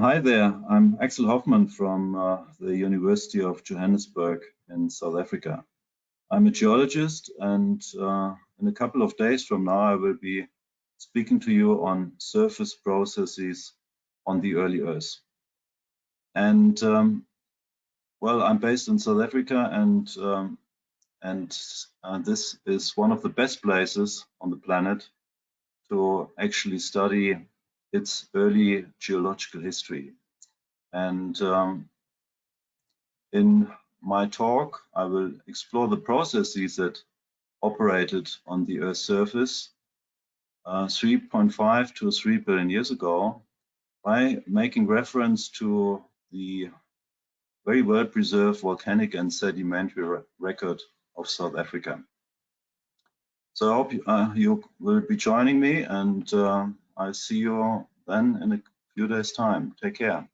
Hi there, I'm Axel Hofmann from the University of Johannesburg in South Africa. I'm a geologist, and in a couple of days from now I will be speaking to you on surface processes on the early Earth. And well, I'm based in South Africa, and this is one of the best places on the planet to actually study its early geological history. And in my talk, I will explore the processes that operated on the Earth's surface 3.5 to 3 billion years ago by making reference to the very well preserved volcanic and sedimentary record of South Africa. So I hope you will be joining me, and I see you then in a few days' time. Take care.